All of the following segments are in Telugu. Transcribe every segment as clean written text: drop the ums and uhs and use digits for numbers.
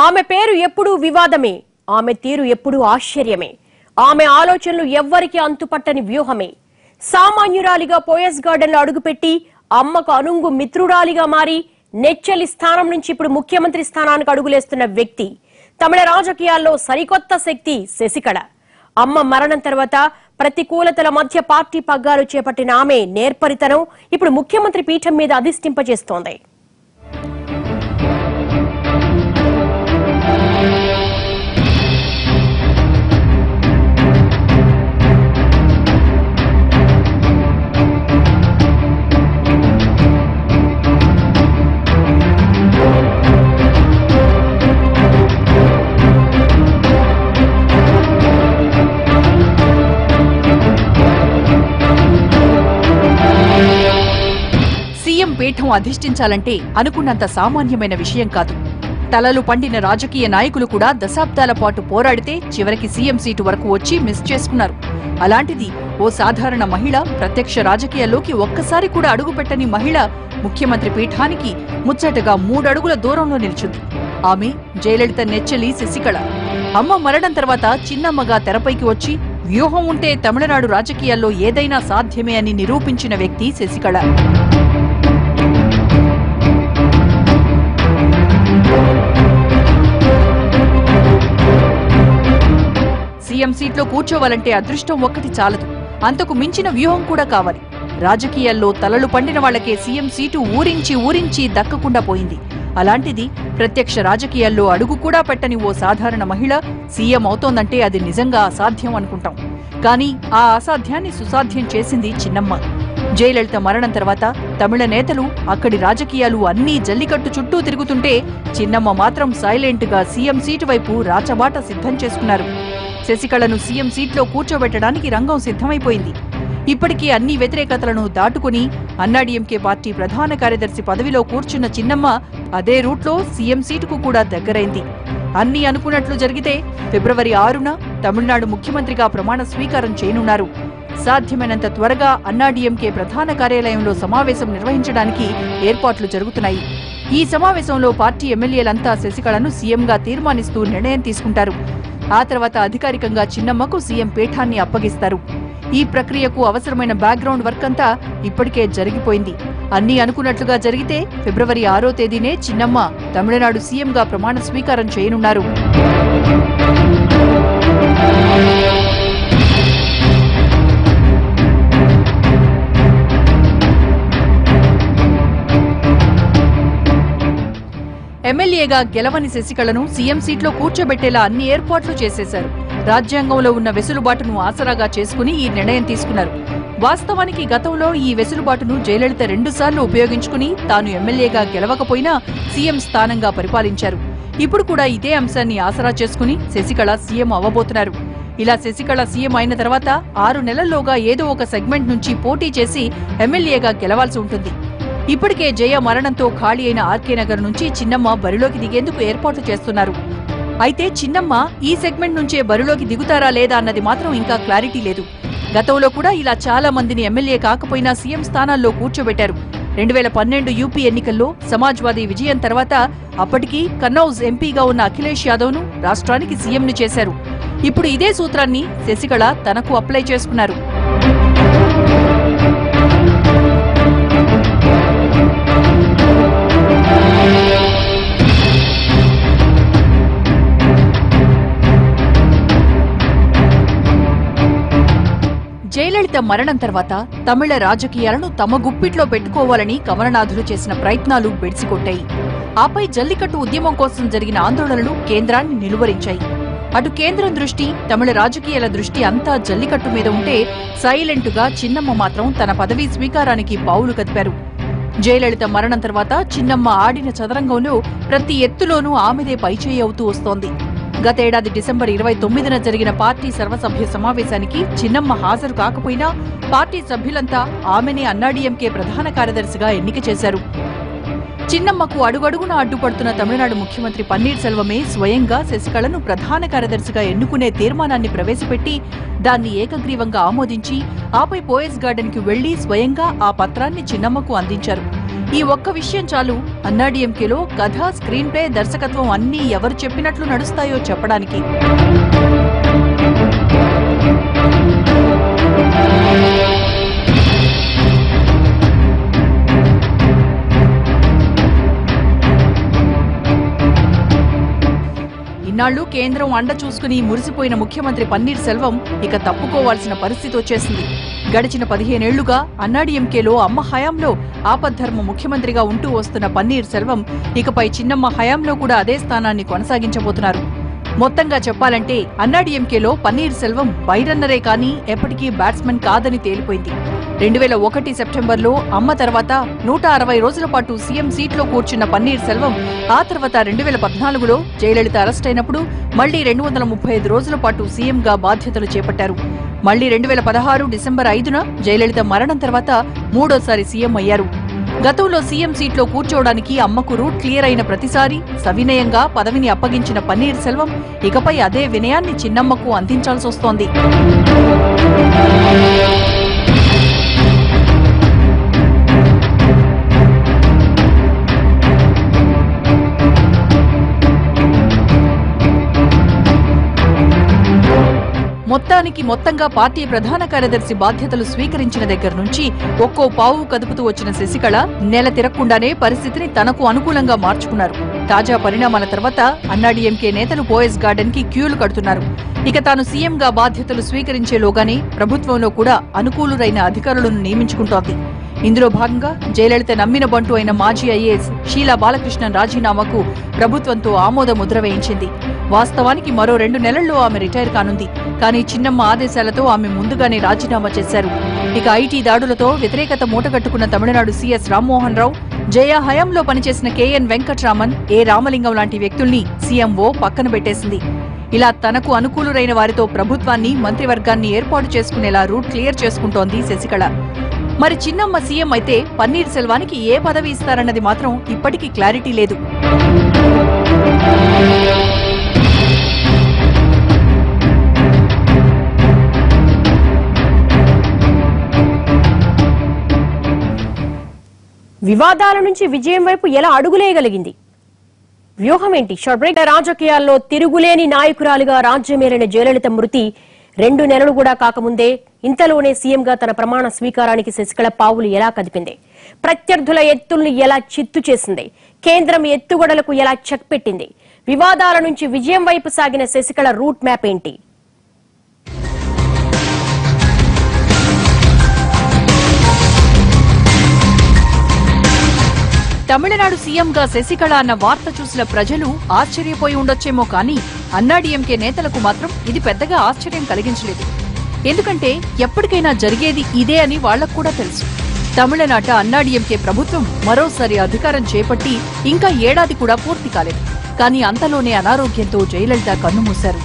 ఆమె పేరు ఎప్పుడూ వివాదమే, ఆమె తీరు ఎప్పుడూ ఆశ్చర్యమే, ఆమె ఆలోచనలు ఎవ్వరికి అంతుపట్టని వ్యూహమే. సామాన్యురాలిగా పోయస్ గార్డెన్లో అడుగుపెట్టి అమ్మకు అనుంగు మిత్రురాలిగా మారి నెచ్చెలి స్థానం నుంచి ఇప్పుడు ముఖ్యమంత్రి స్థానానికి అడుగులేస్తున్న వ్యక్తి. తమిళ రాజకీయాల్లో సరికొత్త శక్తి శశికళ. అమ్మ మరణం తర్వాత ప్రతికూలతల మధ్య పార్టీ పగ్గాలు చేపట్టిన ఆమె నేర్పరితనం ఇప్పుడు ముఖ్యమంత్రి పీఠం మీద అధిష్ఠింపజేస్తోంది. సీఎం పీఠం అధిష్ఠించాలంటే అనుకున్నంత సామాన్యమైన విషయం కాదు. తలలు పండిన రాజకీయ నాయకులు కూడా దశాబ్దాల పాటు పోరాడితే చివరికి సీఎం సీటు వరకు వచ్చి మిస్ చేసుకున్నారు. అలాంటిది ఓ సాధారణ మహిళ, ప్రత్యక్ష రాజకీయాల్లోకి ఒక్కసారి కూడా అడుగుపెట్టని మహిళ ముఖ్యమంత్రి పీఠానికి ముచ్చటగా 3 అడుగుల దూరంలో నిల్చుంది. ఆమె జయలలిత నెచ్చెలి శశికళ. అమ్మ మరణం తర్వాత చిన్నమ్మగా తెరపైకి వచ్చి వ్యూహం ఉంటే తమిళనాడు రాజకీయాల్లో ఏదైనా సాధ్యమే అని నిరూపించిన వ్యక్తి శశికళ. సీఎం సీట్లో కూర్చోవాలంటే అదృష్టం ఒక్కటి చాలదు, అంతకు మించిన వ్యూహం కూడా కావాలి. రాజకీయాల్లో తలలు పండిన వాళ్లకే సీఎం సీటు ఊరించి దక్కకుండా పోయింది. అలాంటిది ప్రత్యక్ష రాజకీయాల్లో అడుగు కూడా పెట్టని ఓ సాధారణ మహిళ సీఎం అవుతోందంటే అది నిజంగా అసాధ్యం అనుకుంటాం. కానీ ఆ అసాధ్యాన్ని సుసాధ్యం చేసింది చిన్నమ్మ. జయలలిత మరణం తర్వాత తమిళ నేతలు, అక్కడి రాజకీయాలు అన్నీ జల్లికట్టు చుట్టూ తిరుగుతుంటే చిన్నమ్మ మాత్రం సైలెంట్ గా సీఎం సీటు వైపు రాచబాట సిద్ధం చేసుకున్నారు. శశికళను సీఎం సీట్లో కూర్చోబెట్టడానికి రంగం సిద్ధమైపోయింది. ఇప్పటికీ అన్ని వ్యతిరేకతలను దాటుకుని అన్నాడీఎంకే పార్టీ ప్రధాన కార్యదర్శి పదవిలో కూర్చున్న చిన్నమ్మ అదే రూట్లో సీఎం సీటుకు కూడా దగ్గరైంది. అన్నీ అనుకున్నట్లు జరిగితే ఫిబ్రవరి 6న తమిళనాడు ముఖ్యమంత్రిగా ప్రమాణ స్వీకారం చేయనున్నారు. సాధ్యమైనంత త్వరగా అన్నాడీఎంకే ప్రధాన కార్యాలయంలో సమావేశం నిర్వహించడానికి ఏర్పాట్లు జరుగుతున్నాయి. ఈ సమావేశంలో పార్టీ ఎమ్మెల్యేలంతా శశికళను సీఎంగా తీర్మానిస్తూ నిర్ణయం తీసుకుంటారు. ఆ తర్వాత అధికారికంగా చిన్నమ్మకు సీఎం పీఠాన్ని అప్పగిస్తారు. ఈ ప్రక్రియకు అవసరమైన బ్యాక్గ్రౌండ్ వర్క్ అంతా ఇప్పటికే జరిగిపోయింది. అన్నీ అనుకున్నట్లుగా జరిగితే ఫిబ్రవరి 6వ తేదీనే చిన్నమ్మ తమిళనాడు సీఎంగా ప్రమాణ స్వీకారం చేయనున్నారు. ఎమ్మెల్యేగా గెలవని శశికళను సీఎం సీట్లో కూర్చోబెట్టేలా అన్ని ఏర్పాట్లు చేసేశారు. రాజ్యాంగంలో ఉన్న వెసులుబాటును ఆసరాగా చేసుకుని ఈ నిర్ణయం తీసుకున్నారు. వాస్తవానికి గతంలో ఈ వెసులుబాటును జయలలిత 2 సార్లు ఉపయోగించుకుని తాను ఎమ్మెల్యేగా గెలవకపోయినా సీఎం స్థానంగా పరిపాలించారు. ఇప్పుడు కూడా ఇదే అంశాన్ని ఆసరా చేసుకుని శశికళ సీఎం అవ్వబోతున్నారు. ఇలా శశికళ సీఎం అయిన తర్వాత 6 నెలల్లోగా ఏదో ఒక సెగ్మెంట్ నుంచి పోటీ చేసి ఎమ్మెల్యేగా గెలవాల్సి ఉంటుంది. ఇప్పటికే జయ మరణంతో ఖాళీ అయిన ఆర్కే నగర్ నుంచి చిన్నమ్మ బరిలోకి దిగేందుకు ఏర్పాట్లు చేస్తున్నారు. అయితే చిన్నమ్మ ఈ సెగ్మెంట్ నుంచే బరిలోకి దిగుతారా లేదా అన్నది మాత్రం ఇంకా క్లారిటీ లేదు. గతంలో కూడా ఇలా చాలా మందిని ఎమ్మెల్యే కాకపోయినా సీఎం స్థానాల్లో కూర్చోబెట్టారు. 2012 యూపీ ఎన్నికల్లో సమాజ్వాదీ విజయం తర్వాత అప్పటికి కన్నౌజ్ ఎంపీగా ఉన్న అఖిలేష్ యాదవ్ను రాష్ట్రానికి సీఎంను చేశారు. ఇప్పుడు ఇదే సూత్రాన్ని శశికళ తనకు అప్లై చేసుకున్నారు. జయలలిత మరణం తర్వాత తమిళ రాజకీయాలను తమ గుప్పిట్లో పెట్టుకోవాలని కమలనాథులు చేసిన ప్రయత్నాలు బెడిసికొట్టాయి. ఆపై జల్లికట్టు ఉద్యమం కోసం జరిగిన ఆందోళనలు కేంద్రాన్ని నిలువరించాయి. అటు కేంద్రం దృష్టి, తమిళ రాజకీయాల దృష్టి అంతా జల్లికట్టు మీద ఉంటే సైలెంటుగా చిన్నమ్మ మాత్రం తన పదవీ స్వీకారానికి పావులు కదిపారు. జయలలిత మరణం తర్వాత చిన్నమ్మ ఆడిన చదరంగంలో ప్రతి ఎత్తులోనూ ఆమెదే పైచేయి అవుతూ వస్తోంది. గతేడాది డిసెంబర్ 29న జరిగిన పార్టీ సర్వసభ్య సమావేశానికి చిన్నమ్మ హాజరు కాకపోయినా పార్టీ సభ్యులంతా ఆమెనే అన్నాడీఎంకే ప్రధాన కార్యదర్శిగా ఎన్నిక చేశారు. చిన్నమ్మకు అడుగడుగున అడ్డుపడుతున్న తమిళనాడు ముఖ్యమంత్రి పన్నీర్ సెల్వమే స్వయంగా శశికళను ప్రధాన కార్యదర్శిగా ఎన్నుకునే తీర్మానాన్ని ప్రవేశపెట్టి దాన్ని ఏకగ్రీవంగా ఆమోదించి ఆపై పోయస్ గార్డెన్ కి వెళ్లి స్వయంగా ఆ పత్రాన్ని చిన్నమ్మకు అందించారు. ఈ ఒక్క విషయం చాలు అన్నాడీఎంకేలో కథ, స్క్రీన్ ప్లే, దర్శకత్వం అన్నీ ఎవరు చెప్పినట్లు నడుస్తాయో చెప్పడానికి. ఇన్నాళ్లు కేంద్రం అండ చూసుకుని మురిసిపోయిన ముఖ్యమంత్రి పన్నీర్ సెల్వం ఇక తప్పుకోవాల్సిన పరిస్థితి వచ్చేసింది. గడిచిన 15 ఏళ్లుగా అన్నాడీఎంకేలో అమ్మ హయాంలో ఆపద్ధర్మ ముఖ్యమంత్రిగా ఉంటూ వస్తున్న పన్నీర్ సెల్వం ఇకపై చిన్నమ్మ హయాంలో కూడా అదే స్థానాన్ని కొనసాగించబోతున్నారు. మొత్తంగా చెప్పాలంటే అన్నాడీఎంకేలో పన్నీర్ సెల్వం బైరన్నరే కానీ ఎప్పటికీ బ్యాట్స్మెన్ కాదని తేలిపోయింది. 2001 సెప్టెంబర్లో అమ్మ తర్వాత 160 రోజుల పాటు సీఎం సీట్లో కూర్చున్న పన్నీర్ సెల్వం ఆ తర్వాత 2014లో జయలలిత అరెస్ట్ అయినప్పుడు మళ్లీ 235 రోజుల పాటు సీఎంగా బాధ్యతలు చేపట్టారు. మళ్లీ 2016 డిసెంబర్ 5న జయలలిత మరణం తర్వాత మూడోసారి సీఎం అయ్యారు. గతంలో సీఎం సీట్లో కూర్చోవడానికి అమ్మకు రూట్ క్లియర్ అయిన ప్రతిసారి సవినయంగా పదవిని అప్పగించిన పన్నీర్ సెల్వం ఇకపై అదే వినయాన్ని చిన్నమ్మకు అందించాల్సొస్తోంది. మొత్తంగా పార్టీ ప్రధాన కార్యదర్శి బాధ్యతలు స్వీకరించిన దగ్గర నుంచి ఒక్కో పావు కదుపుతూ వచ్చిన శశికళ నెల తిరగకుండానే పరిస్థితిని తనకు అనుకూలంగా మార్చుకున్నారు. తాజా పరిణామాల తర్వాత అన్నాడీఎంకే నేతలు పోయస్ గార్డెన్ కి క్యూలు కడుతున్నారు. ఇక తాను సీఎంగా బాధ్యతలు స్వీకరించేలోగానే ప్రభుత్వంలో కూడా అనుకూలురైన అధికారులను నియమించుకుంటోంది. ఇందులో భాగంగా జయలలిత నమ్మిన బంటు అయిన మాజీ ఐఏఎస్ షీలా బాలకృష్ణన్ రాజీనామాకు ప్రభుత్వంతో ఆమోద ముద్ర వేయించింది. వాస్తవానికి మరో 2 నెలల్లో ఆమె రిటైర్ కానుంది. కానీ చిన్నమ్మ ఆదేశాలతో ఆమె ముందుగానే రాజీనామా చేశారు. ఇక ఐటీ దాడులతో వ్యతిరేకత మూటగట్టుకున్న తమిళనాడు సీఎస్ రామ్మోహన్ రావు, జయ హయాంలో పనిచేసిన కేఎన్ వెంకట్రామన్, ఏ రామలింగం లాంటి వ్యక్తుల్ని సీఎంఓ పక్కన పెట్టేసింది. ఇలా తనకు అనుకూలురైన వారితో ప్రభుత్వాన్ని, మంత్రివర్గాన్ని ఏర్పాటు చేసుకునేలా రూట్ క్లియర్ చేసుకుంటోంది శశికళ. మరి చిన్నమ్మ సీఎం అయితే పన్నీర్ సెల్వానికి ఏ పదవి ఇస్తారన్నది మాత్రం ఇప్పటికీ క్లారిటీ లేదు. వివాదాల నుంచి విజయం వైపు ఎలా అడుగులేయగలిగింది? వ్యూహం ఏంటి? Short break. రాజకీయాల్లో తిరుగులేని నాయకురాలుగా రాజ్యమేలిన జయలలిత మృతి 2 నెలలు కూడా కాకముందే ఇంతలోనే సీఎంగా తన ప్రమాణ స్వీకారానికి శశికళ పావులు ఎలా కదిపింది? ప్రత్యర్థుల ఎత్తుల్ని ఎలా చిత్తు చేసింది? కేంద్రం ఎత్తుగడలకు ఎలా చెక్ పెట్టింది? వివాదాల నుంచి విజయం వైపు సాగిన శశికళ రూట్ మ్యాప్ ఏంటి? తమిళనాడు సీఎంగా శశికళ అన్న వార్త చూసిన ప్రజలు ఆశ్చర్యపోయి ఉండొచ్చేమో కానీ అన్నాడీఎంకే నేతలకు మాత్రం ఇది పెద్దగా ఆశ్చర్యం కలిగించలేదు. ఎందుకంటే ఎప్పటికైనా జరిగేది ఇదే అని వాళ్లకు కూడా తెలుసు. తమిళనాట అన్నాడీఎంకే ప్రభుత్వం మరోసారి అధికారం చేపట్టి ఇంకా ఏడాది కూడా పూర్తి కాలేదు. కానీ అంతలోనే అనారోగ్యంతో జయలలిత కన్నుమూశారు.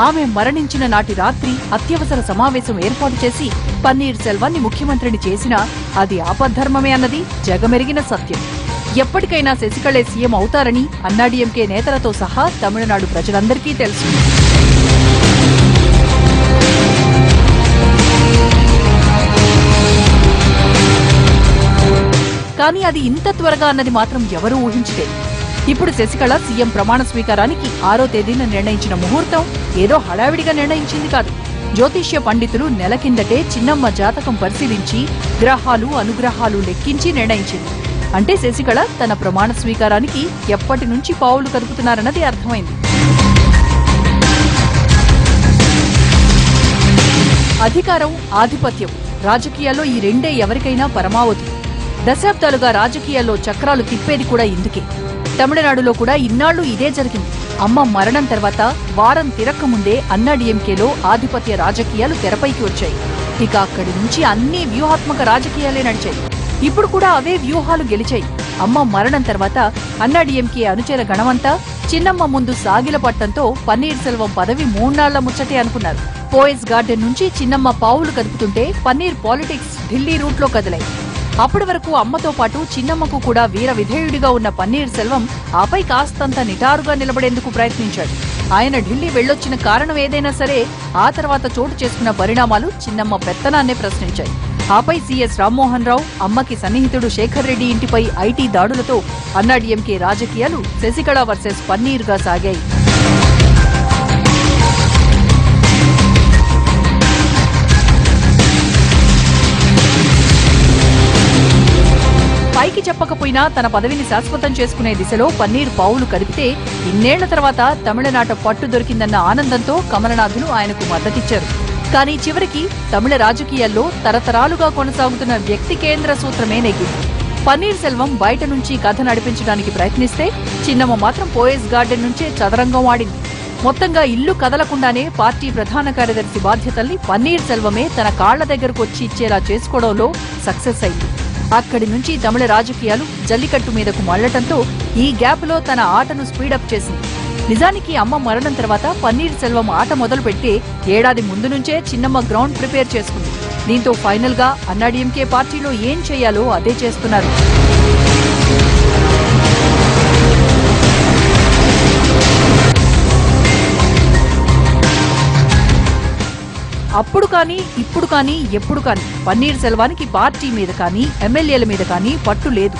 ఆమె మరణించిన నాటి రాత్రి అత్యవసర సమావేశం ఏర్పాటు చేసి పన్నీర్ సెల్వాన్ని ముఖ్యమంత్రిని చేసినా అది ఆపద్ధర్మమే అన్నది జగమెరిగిన సత్యం. ఎప్పటికైనా శశికళే సీఎం అవుతారని అన్నాడీఎంకే నేతలతో సహా తమిళనాడు ప్రజలందరికీ తెలుసు. కానీ అది ఇంత త్వరగా అన్నది మాత్రం ఎవరూ ఊహించలేదు. ఇప్పుడు శశికళ సీఎం ప్రమాణ స్వీకారానికి 6వ తేదీన నిర్ణయించిన ముహూర్తం ఏదో హడావిడిగా నిర్ణయించింది కాదు. జ్యోతిష్య పండితులు నెల కిందటే చిన్నమ్మ జాతకం పరిశీలించి గ్రహాలు, అనుగ్రహాలు లెక్కించి నిర్ణయించింది. అంటే శశికళ తన ప్రమాణ స్వీకారానికి ఎప్పటి నుంచి పావులు కదుపుతున్నారన్నది అర్థమైంది. అధికారం, ఆధిపత్యం, రాజకీయాల్లో ఈ రెండే ఎవరికైనా పరమావధి. దశాబ్దాలుగా రాజకీయాల్లో చక్రాలు తిప్పేది కూడా ఇందుకే. తమిళనాడులో కూడా ఇన్నాళ్లు ఇదే జరిగింది. అమ్మ మరణం తర్వాత వారం తిరక్కముందే అన్నాడీఎంకేలో ఆధిపత్య రాజకీయాలు తెరపైకి వచ్చాయి. ఇక అక్కడి నుంచి అన్ని వ్యూహాత్మక రాజకీయాలే నడిచాయి. ఇప్పుడు కూడా అవే వ్యూహాలు గెలిచాయి. అమ్మ మరణం తర్వాత అన్నాడీఎంకే అనుచర గణమంతా చిన్నమ్మ ముందు సాగిలపట్టంతో పన్నీర్ సెల్వం పదవి 3 నాళ్ల ముచ్చటే అనుకున్నారు. పోయస్ గార్డెన్ నుంచి చిన్నమ్మ పావులు కదుపుతుంటే పన్నీర్ పాలిటిక్స్ ఢిల్లీ రూట్లో కదిలాయి. అప్పటి వరకు అమ్మతో పాటు చిన్నమ్మకు కూడా వీర విధేయుడిగా ఉన్న పన్నీర్ సెల్వం ఆపై కాస్తంత నిటారుగా నిలబడేందుకు ప్రయత్నించాడు. ఆయన ఢిల్లీ వెళ్లొచ్చిన కారణం ఏదైనా సరే ఆ తర్వాత చోటు చేసుకున్న పరిణామాలు చిన్నమ్మ పెత్తనాన్నే ప్రశ్నించాయి. ఆపై సీఎస్ రామ్మోహన్ రావు అమ్మకి సన్నిహితుడు శేఖర్ రెడ్డి ఇంటిపై ఐటీ దాడులతో అన్నాడీఎంకే రాజకీయాలు శశికళ వర్సెస్ పన్నీర్గా సాగాయి. పైకి చెప్పకపోయినా తన పదవిని శాశ్వతం చేసుకునే దిశలో పన్నీర్ పావులు కదిపితే ఇన్నేళ్ల తర్వాత తమిళనాట పట్టు దొరికిందన్న ఆనందంతో కమలనాథులు ఆయనకు మద్దతిచ్చారు. కానీ చివరికి తమిళ రాజకీయాల్లో తరతరాలుగా కొనసాగుతున్న వ్యక్తి కేంద్ర సూత్రమే నెగ్గింది. పన్నీర్ సెల్వం బయట నుంచి కథ నడిపించడానికి ప్రయత్నిస్తే చిన్నమ్మ మాత్రం పోయస్ గార్డెన్ నుంచే చదరంగం ఆడింది. మొత్తంగా ఇల్లు కదలకుండానే పార్టీ ప్రధాన కార్యదర్శి బాధ్యతల్ని పన్నీర్ సెల్వమే తన కాళ్ల దగ్గరకు వచ్చి ఇచ్చేలా చేసుకోవడంలో సక్సెస్ అయింది. అక్కడి నుంచి తమిళ రాజకీయాలు జల్లికట్టు మీదకు మళ్లటంతో ఈ గ్యాప్ లో తన ఆటను స్పీడప్ చేసింది. నిజానికి అమ్మ మరణం తర్వాత పన్నీర్ సెల్వం ఆట మొదలు పెట్టి ఏడాది ముందు నుంచే చిన్నమ్మ గ్రౌండ్ ప్రిపేర్ చేసుకుంది. దీంతో ఫైనల్ గా అన్నాడీఎంకే పార్టీలో ఏం చేయాలో అదే చేస్తున్నారు. అప్పుడు కానీ ఇప్పుడు కానీ ఎప్పుడు కానీ పన్నీర్ సెల్వానికి పార్టీ మీద కానీ ఎమ్మెల్యేల మీద కానీ పట్టు లేదు.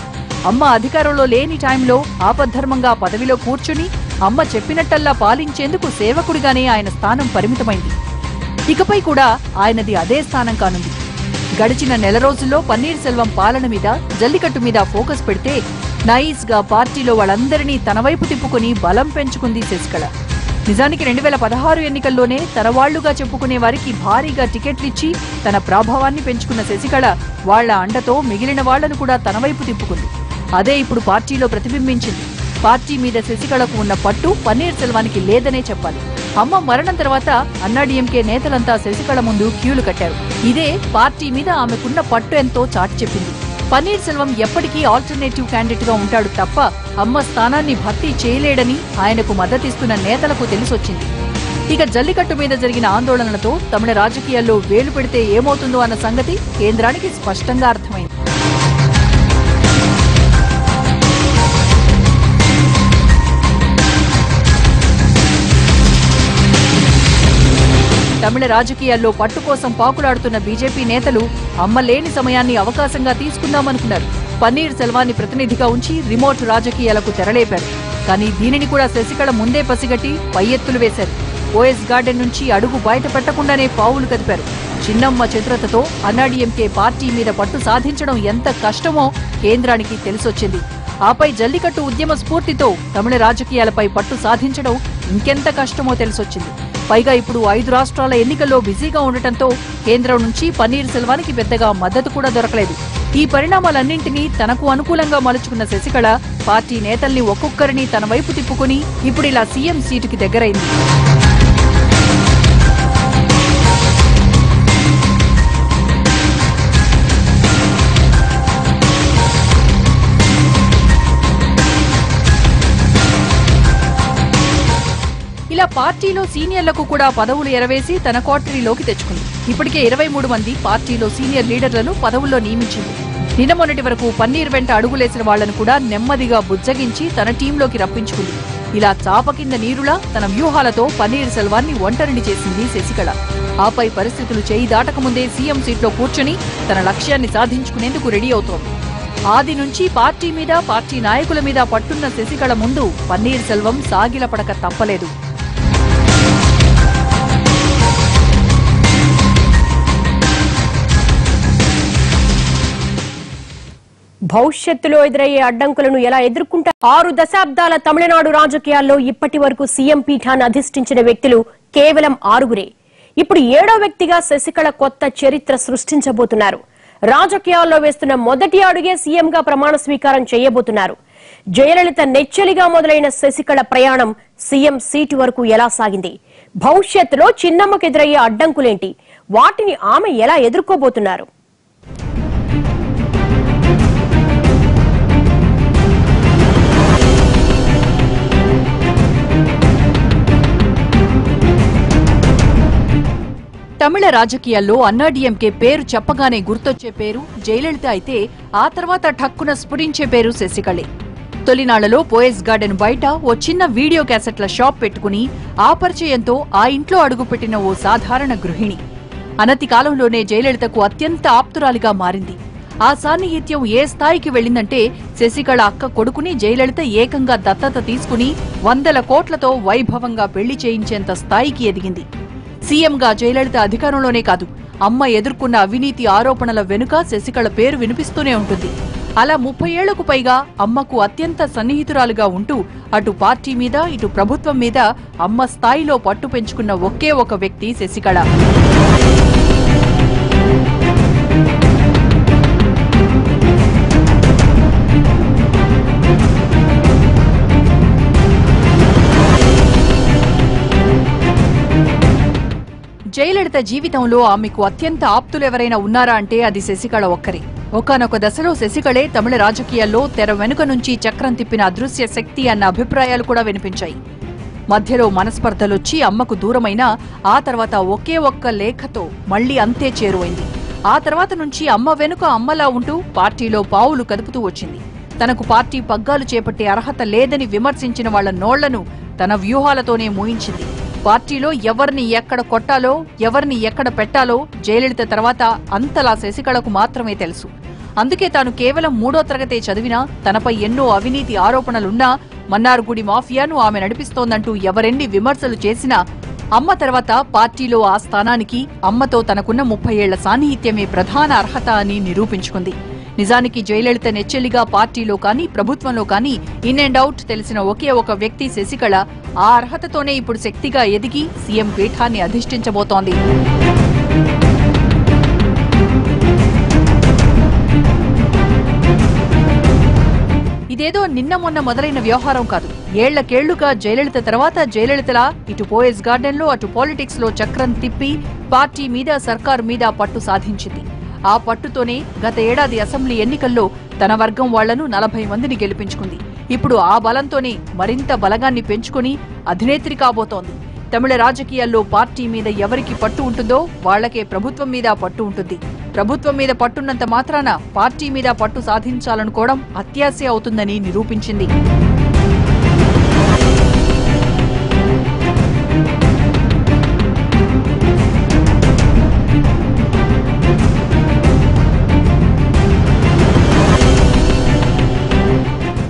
అమ్మ అధికారంలో లేని టైంలో ఆపద్ధర్మంగా పదవిలో కూర్చుని అమ్మ చెప్పినట్టల్లా పాలించేందుకు సేవకుడిగానే ఆయన స్థానం పరిమితమైంది. ఇకపై కూడా ఆయనది అదే స్థానం కానుంది. గడిచిన నెల రోజుల్లో పన్నీర్ సెల్వం పాలన మీద జల్లికట్టు మీద ఫోకస్ పెడితే నైస్ గా పార్టీలో వాళ్ళందరినీ తన వైపు తిప్పుకుని బలం పెంచుకుంది శశికళ. నిజానికి 2016 ఎన్నికల్లోనే తన వాళ్లుగా చెప్పుకునే వారికి భారీగా టికెట్లిచ్చి తన ప్రభావాన్ని పెంచుకున్న శశికళ వాళ్ల అండతో మిగిలిన వాళ్లను కూడా తన వైపు తిప్పుకుంది. అదే ఇప్పుడు పార్టీలో ప్రతిబింబించింది. పార్టీ మీద శశికళకు ఉన్న పట్టు పన్నీర్ సెల్వానికి లేదనే చెప్పాలి. అమ్మ మరణం తర్వాత అన్నాడీఎంకే నేతలంతా శశికళ ముందు క్యూలు కట్టారు. ఇదే పార్టీ మీద ఆమెకున్న పట్టు ఎంతో చాటి చెప్పింది. పన్నీర్ సెల్వం ఎప్పటికీ ఆల్టర్నేటివ్ క్యాండిడేట్ గా ఉంటాడు తప్ప అమ్మ స్థానాన్ని భర్తీ చేయలేడని ఆయనకు మద్దతిస్తున్న నేతలకు తెలిసొచ్చింది. ఇక జల్లికట్టు మీద జరిగిన ఆందోళనలతో తమిళ రాజకీయాల్లో వేలు పెడితే ఏమవుతుందో అన్న సంగతి కేంద్రానికి స్పష్టంగా అర్థమైంది. తమిళ రాజకీయాల్లో పట్టు కోసం పాకులాడుతున్న బీజేపీ నేతలు అమ్మ లేని సమయాన్ని అవకాశంగా తీసుకుందామనుకున్నారు. పన్నీర్ సెల్వాన్ని ప్రతినిధిగా ఉంచి రిమోట్ రాజకీయాలకు తెరలేపారు. కానీ దీనిని కూడా శశికళ ముందే పసిగట్టి పై ఎత్తులు వేశారు. పోయస్ గార్డెన్ నుంచి అడుగు బయట పెట్టకుండానే పావులు కదిపారు. చిన్నమ్మ చతురతతో అన్నాడీఎంకే పార్టీ మీద పట్టు సాధించడం ఎంత కష్టమో కేంద్రానికి తెలిసొచ్చింది. ఆపై జల్లికట్టు ఉద్యమ స్ఫూర్తితో తమిళ రాజకీయాలపై పట్టు సాధించడం ఇంకెంత కష్టమో తెలిసొచ్చింది. పైగా ఇప్పుడు 5 రాష్ట్రాల ఎన్నికల్లో బిజీగా ఉండటంతో కేంద్రం నుంచి పన్నీర్ సెల్వానికి పెద్దగా మద్దతు కూడా దొరకలేదు. ఈ పరిణామాలన్నింటినీ తనకు అనుకూలంగా మలుచుకున్న శశికళ పార్టీ నేతల్ని ఒక్కొక్కరిని తన వైపు తిప్పుకుని ఇప్పుడిలా సీఎం సీటుకి దగ్గరైంది. ఇలా పార్టీలో సీనియర్లకు కూడా పదవులు ఎరవేసి తన క్వార్టరీలోకి తెచ్చుకుంది. ఇప్పటికే 23 మంది పార్టీలో సీనియర్ లీడర్లను పదవుల్లో నియమించింది. నిన్న మొన్నటి వరకు పన్నీర్ వెంట అడుగులేసిన వాళ్లను కూడా నెమ్మదిగా బుజ్జగించి తన టీంలోకి రప్పించుకుంది. ఇలా చాప కింద నీరులా తన వ్యూహాలతో పన్నీర్ సెల్వాన్ని ఒంటరిని చేసింది శశికళ. ఆపై పరిస్థితులు చేయి దాటకముందే సీఎం సీట్లో కూర్చొని తన లక్ష్యాన్ని సాధించుకునేందుకు రెడీ అవుతోంది. ఆది నుంచి పార్టీ మీద పార్టీ నాయకుల మీద పట్టున్న శశికళ ముందు పన్నీర్ సెల్వం సాగిలపడక తప్పలేదు. భవిష్యత్తులో ఎదురయ్యే అడ్డంకులను ఎలా ఎదుర్కొంటారు? 6 దశాబ్దాల తమిళనాడు రాజకీయాల్లో ఇప్పటి వరకు సీఎం పీఠాన్ని అధిష్ఠించిన వ్యక్తులు కేవలం 6గురే. ఇప్పుడు 7వ వ్యక్తిగా శశికళ కొత్త చరిత్ర సృష్టించబోతున్నారు. రాజకీయాల్లో వేస్తున్న మొదటి అడుగే సీఎంగా ప్రమాణ స్వీకారం చేయబోతున్నారు. జయలలిత నెచ్చలిగా మొదలైన శశికళ ప్రయాణం సీఎం సీటు వరకు ఎలా సాగింది? భవిష్యత్తులో చిన్నమ్మకు ఎదురయ్యే అడ్డంకులేంటి? వాటిని ఆమె ఎలా ఎదుర్కోబోతున్నారు? తమిళ రాజకీయాల్లో అన్నాడీఎంకే పేరు చెప్పగానే గుర్తొచ్చే పేరు జయలలిత అయితే ఆ తర్వాత ఠక్కున స్ఫురించే పేరు శశికళే. తొలినాళ్లలో పోయస్ గార్డెన్ బయట ఓ చిన్న వీడియో క్యాసెట్ల షాప్ పెట్టుకుని ఆ పరిచయంతో ఆ ఇంట్లో అడుగుపెట్టిన ఓ సాధారణ గృహిణి. అనతి కాలంలోనే జయలలితకు అత్యంత ఆప్తురాలిగా మారింది. ఆ సాన్నిహిత్యం ఏ స్థాయికి వెళ్లిందంటే శశికళ అక్క కొడుకుని జయలలిత ఏకంగా దత్తత తీసుకుని 100 కోట్లతో వైభవంగా పెళ్లి చేయించేంత స్థాయికి ఎదిగింది. సీఎంగా జయలలిత అధికారంలోనే కాదు, అమ్మ ఎదుర్కొన్న అవినీతి ఆరోపణల వెనుక శశికళ పేరు వినిపిస్తూనే ఉంటుంది. అలా 30 ఏళ్లకు పైగా అమ్మకు అత్యంత సన్నిహితురాలుగా ఉంటూ అటు పార్టీ మీద ఇటు ప్రభుత్వం మీద అమ్మ స్థాయిలో పట్టు పెంచుకున్న ఒకే ఒక వ్యక్తి శశికళ. జయలలిత జీవితంలో ఆమెకు అత్యంత ఆప్తులెవరైనా ఉన్నారా అంటే అది శశికళ ఒక్కరే. ఒకానొక దశలో శశికళే తమిళ రాజకీయాల్లో తెర వెనుక నుంచి చక్రం తిప్పిన అదృశ్య శక్తి అన్న అభిప్రాయాలు కూడా వినిపించాయి. మధ్యలో మనస్పర్ధలొచ్చి అమ్మకు దూరమైనా ఆ తర్వాత ఒకే ఒక్క లేఖతో మళ్లీ అంతే చేరువైంది. ఆ తర్వాత నుంచి అమ్మ వెనుక అమ్మలా ఉంటూ పార్టీలో పావులు కదుపుతూ వచ్చింది. తనకు పార్టీ పగ్గాలు చేపట్టే అర్హత లేదని విమర్శించిన వాళ్ల నోళ్లను తన వ్యూహాలతోనే మూయించింది. పార్టీలో ఎవరిని ఎక్కడ కొట్టాలో ఎవరిని ఎక్కడ పెట్టాలో జయలలిత తర్వాత అంతలా శశికళకు మాత్రమే తెలుసు. అందుకే తాను కేవలం 3వ తరగతే చదివినా తనపై ఎన్నో అవినీతి ఆరోపణలున్నా మన్నార్గుడి మాఫియాను ఆమె నడిపిస్తోందంటూ ఎవరెన్ని విమర్శలు చేసినా అమ్మ తర్వాత పార్టీలో ఆ స్థానానికి అమ్మతో తనకున్న 30 ఏళ్ల సాన్నిహిత్యమే ప్రధాన అర్హత అని నిరూపించుకుంది. నిజానికి జయలలిత నెచ్చెలిగా పార్టీలో కానీ ప్రభుత్వంలో కానీ ఇన్ అండ్ అవుట్ తెలిసిన ఒకే ఒక వ్యక్తి శశికళ. ఆ అర్హతతోనే ఇప్పుడు శక్తిగా ఎదిగి సీఎం పీఠాన్ని అధిష్ఠించబోతోంది. ఇదేదో నిన్న మొన్న మొదలైన వ్యవహారం కాదు. ఏళ్లకేళ్లుగా జయలలిత తర్వాత జయలలితలా ఇటు పోయస్ గార్డెన్ లో అటు పాలిటిక్స్ లో చక్రం తిప్పి పార్టీ మీద సర్కారు మీద పట్టు సాధించింది. ఆ పట్టుతోనే గత ఏడాది అసెంబ్లీ ఎన్నికల్లో తన వర్గం వాళ్లను 40 మందిని గెలిపించుకుంది. ఇప్పుడు ఆ బలంతోనే మరింత బలగాన్ని పెంచుకుని అధినేత్రి కాబోతోంది. తమిళ రాజకీయాల్లో పార్టీ మీద ఎవరికి పట్టు ఉంటుందో వాళ్లకే ప్రభుత్వం మీద పట్టు ఉంటుంది. ప్రభుత్వం మీద పట్టున్నంత మాత్రాన పార్టీ మీద పట్టు సాధించాలనుకోవడం అత్యాశ అవుతుందని నిరూపించింది.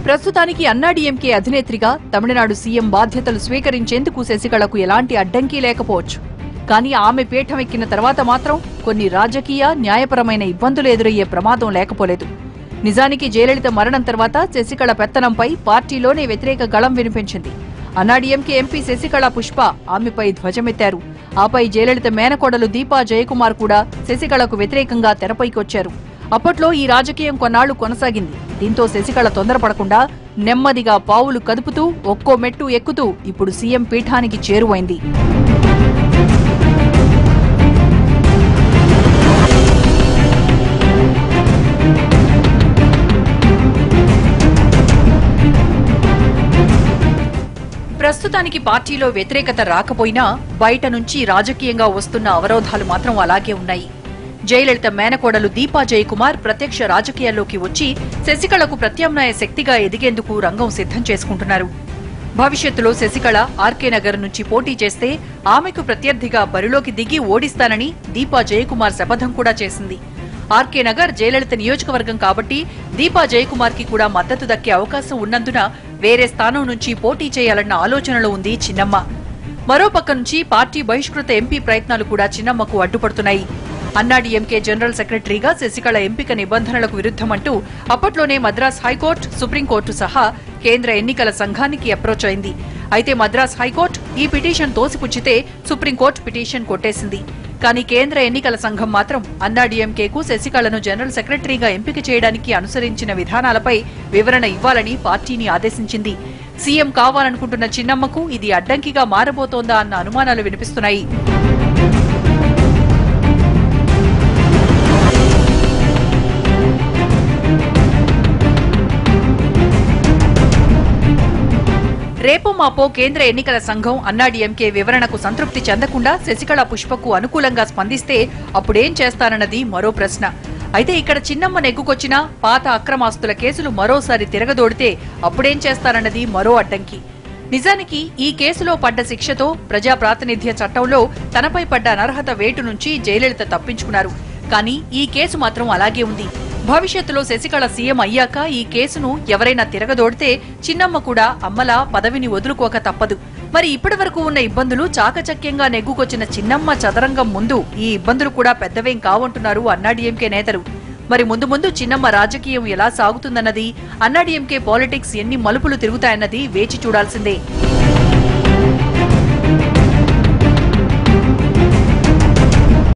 ప్రస్తుతానికి అన్నాడీఎంకే అధినేత్రిగా తమిళనాడు సీఎం బాధ్యతలు స్వీకరించేందుకు శశికళకు ఎలాంటి అడ్డంకి లేకపోవచ్చు. కానీ ఆమె పీఠం ఎక్కిన తర్వాత మాత్రం కొన్ని రాజకీయ న్యాయపరమైన ఇబ్బందులు ఎదురయ్యే ప్రమాదం లేకపోలేదు. నిజానికి జయలలిత మరణం తర్వాత శశికళ పెత్తనంపై పార్టీలోనే వ్యతిరేక గళం వినిపించింది. అన్నాడీఎంకే ఎంపీ శశికళ పుష్ప ఆమెపై ధ్వజమెత్తారు. ఆపై జయలలిత మేనకోడలు దీపా జయకుమార్ కూడా శశికళకు వ్యతిరేకంగా తెరపైకొచ్చారు. అప్పట్లో ఈ రాజకీయం కొన్నాళ్లు కొనసాగింది. దీంతో శశికళ తొందరపడకుండా నెమ్మదిగా పావులు కదుపుతూ ఒక్కో మెట్టు ఎక్కుతూ ఇప్పుడు సీఎం పీఠానికి చేరువైంది. ప్రస్తుతానికి పార్టీలో వ్యతిరేకత రాకపోయినా బయట నుంచి రాజకీయంగా వస్తున్న అవరోధాలు మాత్రం అలాగే ఉన్నాయి. జయలలిత మేనకోడలు దీపా జయకుమార్ ప్రత్యక్ష రాజకీయాల్లోకి వచ్చి శశికళకు ప్రత్యామ్నాయ శక్తిగా ఎదిగేందుకు రంగం సిద్ధం చేసుకుంటున్నారు. భవిష్యత్తులో శశికళ ఆర్కే నగర్ నుంచి పోటీ చేస్తే ఆమెకు ప్రత్యర్థిగా బరిలోకి దిగి ఓడిస్తానని దీపా జయకుమార్ శపథం కూడా చేసింది. ఆర్కే నగర్ జయలలిత నియోజకవర్గం కాబట్టి దీపా జయకుమార్ కి కూడా మద్దతు దక్కే అవకాశం ఉన్నందున వేరే స్థానం నుంచి పోటీ చేయాలన్న ఆలోచనలో ఉంది చిన్నమ్మ. మరోపక్క నుంచి పార్టీ బహిష్కృత ఎంపీ ప్రయత్నాలు కూడా చిన్నమ్మకు అడ్డుపడుతున్నాయి. అన్నాడీఎంకే జనరల్ సెక్రటరీగా శశికళ ఎంపిక నిబంధనలకు విరుద్ధమంటూ అప్పట్లోనే మద్రాస్ హైకోర్టు, సుప్రీంకోర్టు సహా కేంద్ర ఎన్నికల సంఘానికి అప్రోచ్ అయింది. అయితే మద్రాస్ హైకోర్టు ఈ పిటిషన్ తోసిపుచ్చితే సుప్రీంకోర్టు పిటిషన్ కొట్టేసింది. కానీ కేంద్ర ఎన్నికల సంఘం మాత్రం అన్నాడీఎంకేకు శశికళను జనరల్ సెక్రటరీగా ఎంపిక చేయడానికి అనుసరించిన విధానాలపై వివరణ ఇవ్వాలని పార్టీని ఆదేశించింది. సీఎం కావాలనుకుంటున్న చిన్నమ్మకు ఇది అడ్డంకిగా మారబోతోందా అన్న అనుమానాలు వినిపిస్తున్నాయి. రేపో మాపో కేంద్ర ఎన్నికల సంఘం అన్నాడీఎంకే వివరణకు సంతృప్తి చెందకుండా శశికళ పుష్పకు అనుకూలంగా స్పందిస్తే అప్పుడేం చేస్తారన్నది మరో ప్రశ్న. అయితే ఇక్కడ చిన్నమ్మ నెగ్గుకొచ్చినా పాత అక్రమాస్తుల కేసులు మరోసారి తిరగదోడితే అప్పుడేం చేస్తారన్నది మరో అడ్డంకి. నిజానికి ఈ కేసులో పడ్డ శిక్షతో ప్రజాప్రాతినిధ్య చట్టంలో తనపై పడ్డ అనర్హత వేటు నుంచి జయలలిత తప్పించుకున్నారు. కానీ ఈ కేసు మాత్రం అలాగే ఉంది. భవిష్యత్తులో శశికళ సీఎం అయ్యాక ఈ కేసును ఎవరైనా తిరగదోడితే చిన్నమ్మ కూడా అమ్మలా పదవిని వదులుకోక తప్పదు. మరి ఇప్పటి వరకు ఉన్న ఇబ్బందులు చాకచక్యంగా నెగ్గుకొచ్చిన చిన్నమ్మ చదరంగం ముందు ఈ ఇబ్బందులు కూడా పెద్దవేం కావంటున్నారు అన్నాడీఎంకే నేతలు. మరి ముందు ముందు చిన్నమ్మ రాజకీయం ఎలా సాగుతుందన్నది, అన్నాడీఎంకే పాలిటిక్స్ ఎన్ని మలుపులు తిరుగుతాయన్నది వేచి చూడాల్సిందే.